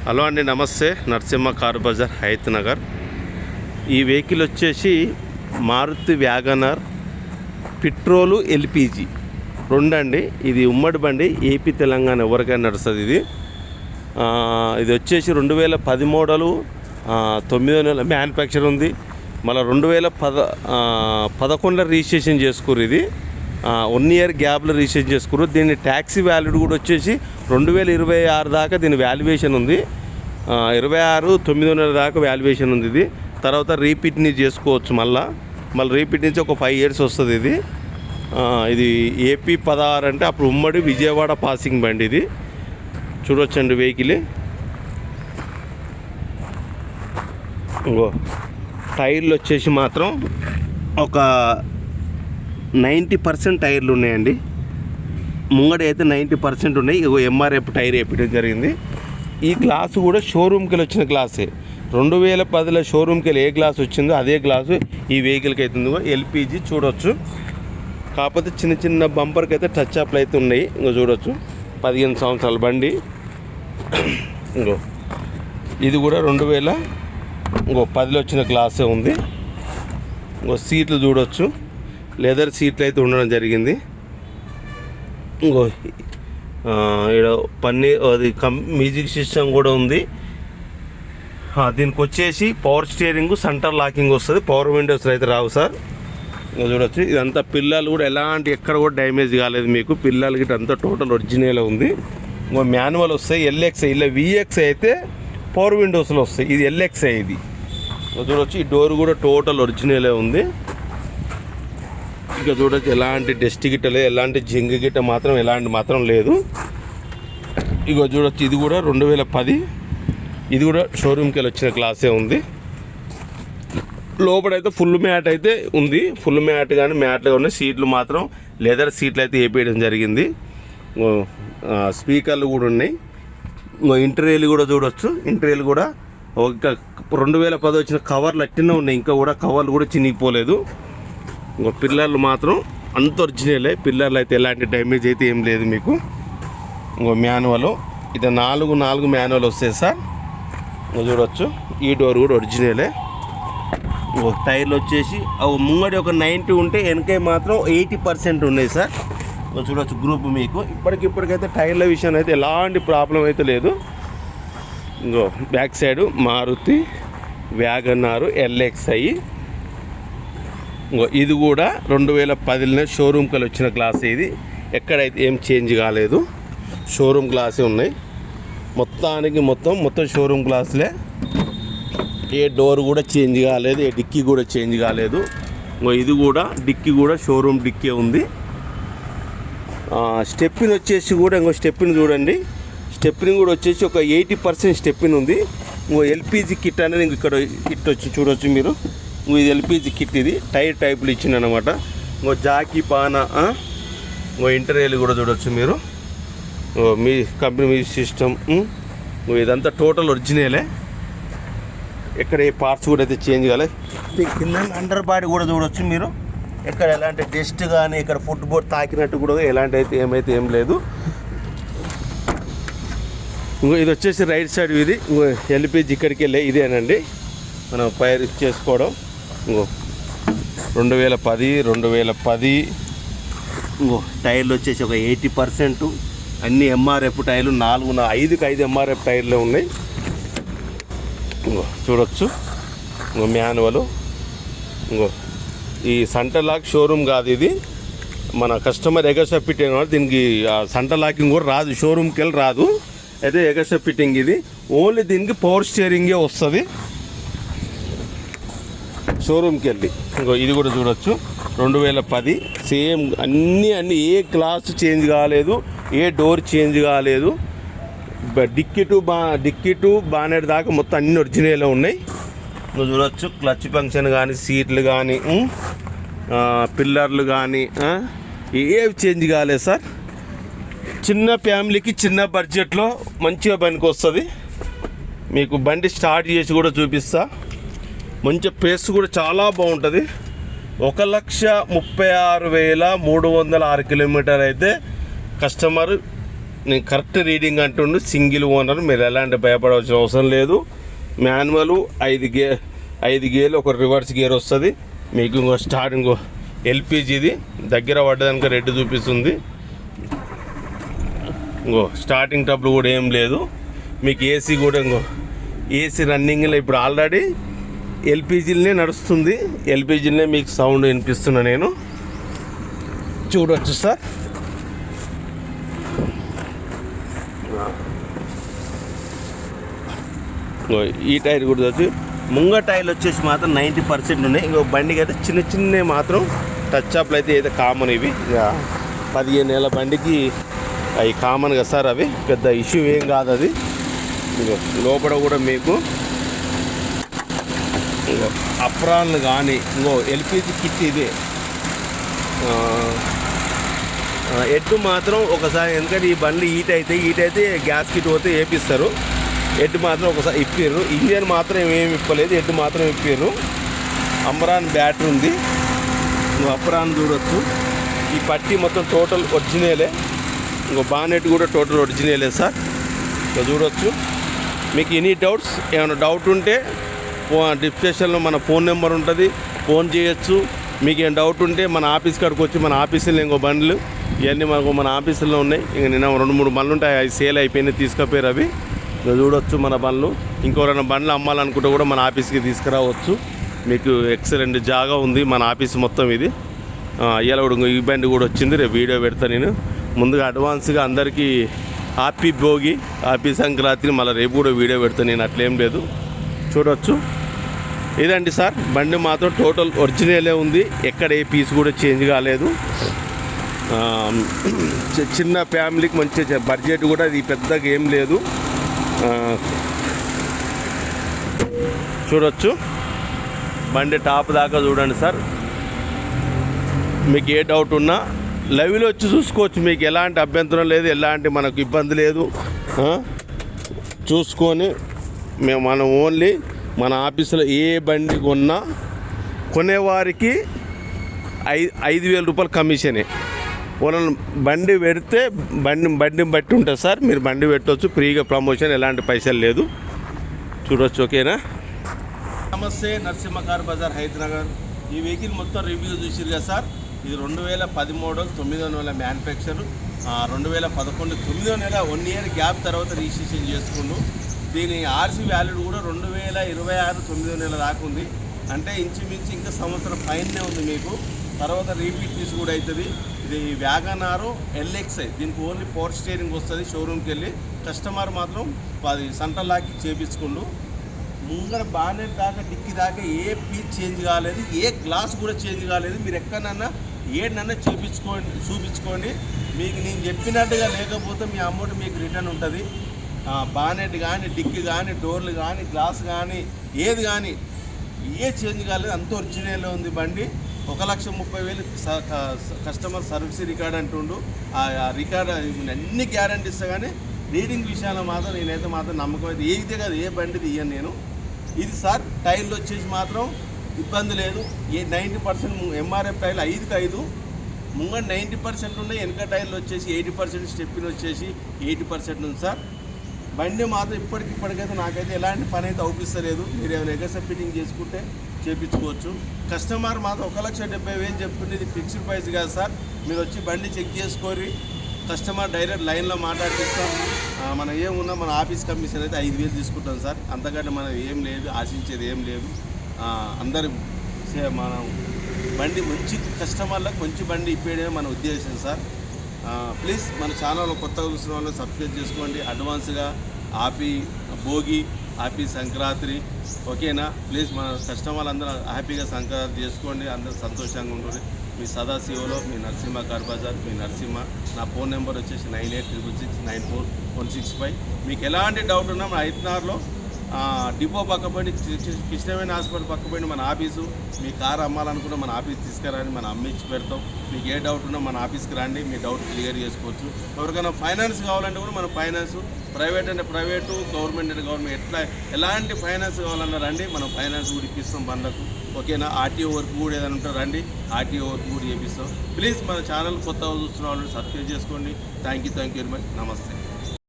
Hello అండి, నమస్తే. Narasimha car Bazar, Hayath Nagar. ఈ వెహికల్ వచ్చేసి మారుతి వ్యాగనర్ పెట్రోలు ఎల్పిజి రెండు అండి. ఇది ఉమ్మడి బండి, ఏపీ తెలంగాణ ఎవరికైనా నడుస్తుంది. ఇది వచ్చేసి 2010 మోడలు, 9వ నెల మ్యానుఫ్యాక్చర్ ఉంది. మళ్ళీ 2011 రిజిస్ట్రేషన్ చేసుకుర్రు. ఇది 1 ఇయర్ గ్యాప్లో రిజిస్ట్రేషన్ చేసుకుర్రు. దీని ట్యాక్సీ వ్యాలిడ్ కూడా వచ్చేసి 2026 దాకా దీని వాల్యుయేషన్ ఉంది. 26/9 దాకా వాల్యుయేషన్ ఉంది. ఇది తర్వాత రీపీట్ని చేసుకోవచ్చు. మళ్ళీ రీపీట్ నుంచి ఒక 5 ఇయర్స్ వస్తుంది. ఇది ఏపీ 16 అంటే అప్పుడు ఉమ్మడి విజయవాడ పాసింగ్ బండి. ఇది చూడొచ్చండి వెహికల్. ఇంకో టైర్లు వచ్చేసి మాత్రం ఒక 90% టైర్లు ఉన్నాయండి. ముంగడి అయితే 90% ఉన్నాయి. ఇగో ఎంఆర్ఎఫ్ టైర్ వేయడం జరిగింది. ఈ గ్లాసు కూడా షోరూమ్కి వెళ్ళి వచ్చిన గ్లాసే. 2010లో షోరూమ్కి వెళ్ళి ఏ గ్లాస్ వచ్చిందో అదే గ్లాసు ఈ వెహికల్కి అవుతుంది. ఎల్పిజి చూడవచ్చు. కాకపోతే చిన్న చిన్న బంపర్కి అయితే టచ్ అప్లు అయితే ఉన్నాయి. ఇంకో చూడవచ్చు, 15 సంవత్సరాల బండి. ఇంకో ఇది కూడా 2010లో వచ్చిన గ్లాసే ఉంది. ఇంకో సీట్లు చూడవచ్చు, లెదర్ సీట్లు అయితే ఉండడం జరిగింది. ఇంకో ఇక్కడ అది మ్యూజిక్ సిస్టమ్ కూడా ఉంది. దీనికి వచ్చేసి పవర్ స్టీరింగ్, సెంటర్ లాకింగ్ వస్తుంది. పవర్ విండోస్ అయితే రావు సార్. ఇంకా చూడవచ్చు, ఇదంతా పిల్లలు కూడా ఎక్కడ కూడా డ్యామేజ్ కాలేదు మీకు. పిల్లలకి అంతా టోటల్ ఒరిజినల్ ఉంది. ఇంకో మాన్యువల్ వస్తాయి. ఎల్ఎక్స్ఐ ఇలా విఎక్స్ఐ అయితే పవర్ విండోస్లో వస్తాయి. ఇది ఎల్ఎక్స్ఐ. ఇది చూడవచ్చు, ఈ డోర్ కూడా టోటల్ ఒరిజినలే ఉంది. ఇక చూడవచ్చు, ఎలాంటి డస్ట్ గిట్ట లేదు, ఎలాంటి జింగ్ గిట్ట మాత్రం లేదు. ఇక చూడవచ్చు, ఇది కూడా 2010. ఇది కూడా షోరూమ్కి వెళ్ళి వచ్చిన క్లాసే ఉంది. లోపలైతే ఫుల్ మ్యాట్ అయితే ఉంది. ఫుల్ మ్యాట్ కానీ మ్యాట్గా ఉన్నాయి. సీట్లు మాత్రం లెదర్ సీట్లు అయితే వేపేయడం జరిగింది. స్పీకర్లు కూడా ఉన్నాయి. ఇంటీరియర్ కూడా చూడవచ్చు. ఇంటీరియర్ కూడా ఒక 2010 వచ్చిన కవర్లు అట్టినే ఉన్నాయి. ఇంకా కూడా కవర్లు కూడా చినిగిపోలేదు. ఇంకో పిల్లర్లు మాత్రం అంత ఒరిజినలే. పిల్లర్లు అయితే ఎలాంటి డ్యామేజ్ అయితే ఏం లేదు మీకు. ఇంకో మాన్యువల్ ఇది 4 మాన్యువల్ వస్తాయి సార్. ఇంకో చూడవచ్చు, ఈ డోర్ కూడా ఒరిజినలే. ఇంకో టైర్లు వచ్చేసి ముంగడి ఒక 90 ఉంటే వెనక మాత్రం 80% ఉన్నాయి సార్. చూడవచ్చు గ్రూప్ మీకు. ఇప్పటికైతే టైర్ల విషయం అయితే ఎలాంటి ప్రాబ్లం అయితే లేదు. ఇంకో back side Maruti wagon R LXI. ఇంకో ఇది కూడా 2010లోనే షోరూమ్కి వెళ్ళి వచ్చిన గ్లాస్. ఇది ఎక్కడైతే ఏం చేంజ్ కాలేదు. షోరూమ్ గ్లాసే ఉన్నాయి. మొత్తం షోరూమ్ గ్లాసులే. ఏ డోర్ కూడా చేంజ్ కాలేదు, ఏ డిక్కీ కూడా చేంజ్ కాలేదు. ఇంకో ఇది కూడా డిక్కీ కూడా షోరూమ్ డిక్కీ ఉంది. స్టెప్పిన్ వచ్చేసి కూడా ఇంకో స్టెప్పిన్ చూడండి. స్టెప్పిన్ కూడా వచ్చేసి ఒక 80% స్టెప్పిన్ ఉంది. ఇంకో ఎల్పిజి కిట్ అనేది ఇక్కడ కిట్ వచ్చి చూడవచ్చు మీరు. ఇది ఎల్పిజి కిట్. ఇది టైర్ టైపులు ఇచ్చింది అనమాట. ఇంకో జాకీ పాన, ఇంకో ఇంటీరియర్ కూడా చూడవచ్చు మీరు. మీ కంపెనీ మ్యూజిక్ సిస్టమ్. ఇదంతా టోటల్ ఒరిజినలే. ఎక్కడ ఏ పార్ట్స్ కూడా అయితే చేంజ్ కాలేదు. కింద అండర్ బాడీ కూడా చూడవచ్చు మీరు. ఎక్కడ ఎలాంటి డస్ట్ కానీ ఇక్కడ ఫుట్బోర్డ్ తాకినట్టు కూడా ఎలాంటి అయితే ఏం లేదు. ఇంకో ఇది వచ్చేసి రైట్ సైడ్. ఇది ఎల్పిజి ఇక్కడికి వెళ్ళే ఇదేనండి మనం ఫైర్ చేసుకోవడం. ఇంకో 2010. ఇంకో టైర్లు వచ్చేసి ఒక 80%. అన్ని ఎంఆర్ఎఫ్ టైర్లు 5 ఎంఆర్ఎఫ్ టైర్లు ఉన్నాయి. ఇంకో చూడొచ్చు, ఇంకో మాన్యువల్. ఇంకో ఈ సెంటర్ లాక్ షోరూమ్ కాదు, ఇది మన కస్టమర్ ఎగస్ట్రా ఫిట్టింగ్. దీనికి సెంటర్ లాకింగ్ కూడా రాదు, షోరూమ్కి వెళ్ళి రాదు. అయితే ఎగస్ట్రా ఫిట్టింగ్ ఇది. ఓన్లీ దీనికి పవర్ స్టీరింగే వస్తుంది షోరూమ్కి వెళ్ళి. ఇంకో ఇది కూడా చూడొచ్చు, 2010 సేమ్. అన్నీ ఏ గ్లాస్ చేంజ్ కాలేదు, ఏ డోర్ చేంజ్ కాలేదు. డిక్కీ టు బానెట్ దాకా మొత్తం అన్ని ఒరిజినల్ ఉన్నాయి. నువ్వు చూడవచ్చు, క్లచ్ ఫంక్షన్ కానీ, సీట్లు కానీ, పిల్లర్లు కానీ ఏవి చేంజ్ కాలేదు సార్. చిన్న ఫ్యామిలీకి చిన్న బడ్జెట్లో మంచిగా పనికి వస్తుంది. మీకు బండి స్టార్ట్ చేసి కూడా చూపిస్తా. మంచి ప్లేస్ కూడా చాలా బాగుంటుంది. 1,36,306 కిలోమీటర్ అయితే కస్టమర్ నేను కరెక్ట్ రీడింగ్ అంటుండు. సింగిల్ ఓనర్, మీరు ఎలాంటి భయపడవలసిన అవసరం లేదు. మాన్యువల్ 5 గేర్లు, ఒక రివర్స్ గేర్ వస్తుంది మీకు. ఇంకో స్టార్టింగ్ ఎల్పిజిది దగ్గర పడ్డదానికి రెడ్ చూపిస్తుంది. ఇంకో స్టార్టింగ్ ట్రబుల్ కూడా ఏం లేదు మీకు. ఏసీ కూడా ఇంకో ఏసీ రన్నింగ్లో ఇప్పుడు ఆల్రెడీ ఎల్పిజిలనే నడుస్తుంది. ఎల్పిజిలనే మీకు సౌండ్ వినిపిస్తున్నా నేను, చూడవచ్చు సార్. ఈ టైర్ కూడా వచ్చి ముంగ టైర్లు వచ్చేసి మాత్రం 90% ఉన్నాయి. ఇంకో బండికి అయితే చిన్న చిన్న మాత్రం టచ్ అప్లు అయితే కామన్. ఇవి 15 ఏళ్ళ బండికి అవి కామన్ కదా సార్, అవి పెద్ద ఇష్యూ ఏం కాదు. అది ఇంకో లోపల కూడా మీకు ఇంకో అప్రాన్లు కానీ ఇంకో ఎల్పిజి కిట్ ఇదే. ఎడ్డు మాత్రం ఒకసారి, ఎందుకంటే ఈ బండి హీట్ అయితే గ్యాస్ కిట్ పోతే వేపిస్తారు. ఎడ్డు మాత్రం ఒకసారి ఇప్పారు. ఇంజన్ మాత్రం ఏమి ఇప్పలేదు, ఎడ్డు మాత్రం ఇప్పారు. అమ్రాన్ బ్యాటరీ ఉంది, నువ్వు అప్రాన్ చూడొచ్చు. ఈ పట్టి మొత్తం టోటల్ ఒరిజినలే. ఇంకో బానెట్ కూడా టోటల్ ఒరిజినలే సార్, చూడొచ్చు. మీకు ఎనీ డౌట్స్, ఏమైనా డౌట్ ఉంటే డిస్క్రిప్షన్లో మన ఫోన్ నెంబర్ ఉంటుంది, ఫోన్ చేయొచ్చు. మీకు ఏం డౌట్ ఉంటే మన ఆఫీస్ కాడికి వచ్చి, మన ఆఫీసులో ఇంకో బండ్లు ఇవన్నీ మన ఆఫీసులో ఉన్నాయి. ఇంక నిన్న 2-3 బండ్లు ఉంటాయి, అవి సేల్ అయిపోయినాయి, తీసుకుపోయారు. అవి చూడొచ్చు మన బండ్లు. ఇంకోరైనా బండ్లు అమ్మాలనుకుంటే కూడా మన ఆఫీస్కి తీసుకురావచ్చు. మీకు ఎక్సలెంట్ జాగా ఉంది మన ఆఫీస్ మొత్తం. ఇది ఇవాళ కూడా ఈ బండి కూడా వచ్చింది, రేపు వీడియో పెడతా నేను. ముందుగా అడ్వాన్స్గా అందరికీ హ్యాపీ భోగి, హ్యాపీ సంక్రాంతి. మళ్ళీ రేపు కూడా వీడియో పెడతా నేను, అట్లేం లేదు. చూడవచ్చు. ఇదండి సార్, బండి మాత్రం టోటల్ ఒరిజినలే ఉంది, ఎక్కడ ఏ పీస్ కూడా చేంజ్ కాలేదు. చిన్న ఫ్యామిలీకి మంచి బడ్జెట్ కూడా ఇది పెద్దగా ఏం లేదు. చూడొచ్చు. బండి టాప్ దాకా చూడండి సార్. మీకు ఏ డౌట్ ఉన్నా లైవ్లో వచ్చి చూసుకోవచ్చు. మీకు ఎలాంటి అభ్యంతరం లేదు, ఎలాంటి మనకు ఇబ్బంది లేదు. చూసుకొని మనం ఓన్లీ మన ఆఫీసులో ఏ బండి కొనేవారికి 5,000 రూపాయలు కమిషనే. వాళ్ళని బండి పెడితే బండిని బట్టి ఉంటుంది సార్. మీరు బండి పెట్టవచ్చు, ఫ్రీగా ప్రమోషన్, ఎలాంటి పైసలు లేదు. చూడొచ్చు. ఓకేనా? నమస్తే, నరసింహ కార్ బజార్ హైదరాబాద్. ఈ వెహికల్ మొత్తం రివ్యూ చూసిరు కదా సార్. ఇది 2010 మోడల్, 9వ నెల మ్యానుఫ్యాక్చర్. 2011 9వ నెల 1 ఇయర్ గ్యాప్ తర్వాత రిజిస్ట్రేషన్ చేసుకుండు. దీని ఆర్సీ వ్యాల్యూ కూడా 2026 9వ నెల దాకా ఉంది. అంటే ఇంచుమించు ఇంకా సంవత్సరం పైనే ఉంది మీకు. తర్వాత రీపీట్ పీస్ కూడా అవుతుంది. ఇది వ్యాగనారు ఎల్ఎక్స్ఐ. దీనికి ఓన్లీ పవర్ స్టీరింగ్ వస్తుంది. షోరూమ్కి వెళ్ళి కస్టమర్ మాత్రం 10 సెంటర్ లాకి చేపించుకుండు. ముంగర బాగానే దాకా డిక్కి దాకా ఏ పీస్ చేంజ్ కాలేదు, ఏ గ్లాస్ కూడా చేంజ్ కాలేదు. మీరు ఎక్కడన్నా ఏడనన్నా చూపించుకోండి. మీకు నేను చెప్పినట్టుగా లేకపోతే మీ అమౌంట్ మీకు రిటర్న్ ఉంటుంది. బానెట్ కానీ, డిక్కి కానీ, డోర్లు కానీ, గ్లాస్ కానీ, ఏది కానీ ఏ చేంజ్ కాలేదు, అంత ఒరిజినల్ ఉంది బండి. 1,30,000 కస్టమర్ సర్వీస్ రికార్డ్ అంటుండు. ఆ రికార్డ్ అన్ని గ్యారంటీ ఇస్తా. కానీ రీడింగ్ విషయాల్లో మాత్రం నేనైతే మాత్రం నమ్మకం అయితే ఏదైతే కాదు, ఏ బండిది ఇయ్యను నేను. ఇది సార్ టైర్లు వచ్చేసి మాత్రం ఇబ్బంది లేదు. 90% ఎంఆర్ఎఫ్ టైర్లు 5కి 5 ముంగ 90% ఉన్నాయి. వెనక టైర్లు వచ్చేసి 80%, స్టెప్పిన్ వచ్చేసి 80% ఉంది సార్. బండి మాత్రం ఇప్పటికైతే నాకైతే ఎలాంటి పని అయితే అవుపిస్తలేదు. మీరు ఏమైనా ఎగస ఫిట్టింగ్ చేసుకుంటే చేయించుకోవచ్చు. కస్టమర్ మాత్రం 1,70,000 చెప్తుంది. ఇది ఫిక్స్డ్ ప్రైస్ కాదు సార్. మీరు వచ్చి బండి చెక్ చేసుకోరి. కస్టమర్ డైరెక్ట్ లైన్లో మాట్లాడిస్తాం. మనం ఏమున్నా మన ఆఫీస్ కమిషన్ అయితే 5,000 తీసుకుంటాం సార్. అంతకంటే మనం ఏం లేదు, ఆశించేది ఏం లేదు. అందరు మనం బండి మంచి కస్టమర్లకు మంచి బండి ఇప్పేయడమే మన ఉద్దేశం సార్. ప్లీజ్ మన ఛానల్ కొత్తగా చూసిన వాళ్ళు సబ్స్క్రైబ్ చేసుకోండి. అడ్వాన్స్గా హ్యాపీ భోగి, హ్యాపీ సంక్రాంతి. ఓకేనా? ప్లీజ్ మన కస్టమర్లు అందరూ హ్యాపీగా సంక్రాంతి చేసుకోండి, అందరూ సంతోషంగా ఉంటుంది. మీ సదాశివలో మీ నరసింహ కార్ బజార్, మీ నరసింహ. నా ఫోన్ నెంబర్ వచ్చేసి 9866694165. మీకు ఎలాంటి డౌట్ ఉన్నా మన హైదరాబాద్లో డిపో పక్కపడి, కృష్ణవేణి హాస్పిటల్ పక్కపడి మన ఆఫీసు. మీ కారు అమ్మాలనుకుంటే మన ఆఫీస్ తీసుకురాని, మనం అమ్మించి పెడతాం. మీకు ఏ డౌట్ ఉన్నా మన ఆఫీస్కి రండి, మీ డౌట్ క్లియర్ చేసుకోవచ్చు. ఎవరికైనా ఫైనాన్స్ కావాలంటే కూడా మన ఫైనాన్స్, ప్రైవేట్ అంటే ప్రైవేటు, గవర్నమెంట్ అంటే గవర్నమెంట్, ఎలాంటి ఫైనాన్స్ కావాలన్నా రండి, మనం ఫైనాన్స్ కూడా ఇప్పిస్తాం బండ్లకు. ఓకేనా. ఆర్టీఓ వర్క్ కూడా ఏదైనా ఉంటే రండి, ఆర్టీఓ వర్క్ కూడా చేపిస్తాం. ప్లీజ్ మన ఛానల్ కొత్తగా చూస్తున్న వాళ్ళు సబ్స్క్రైబ్ చేసుకోండి. Thank you very much. నమస్తే.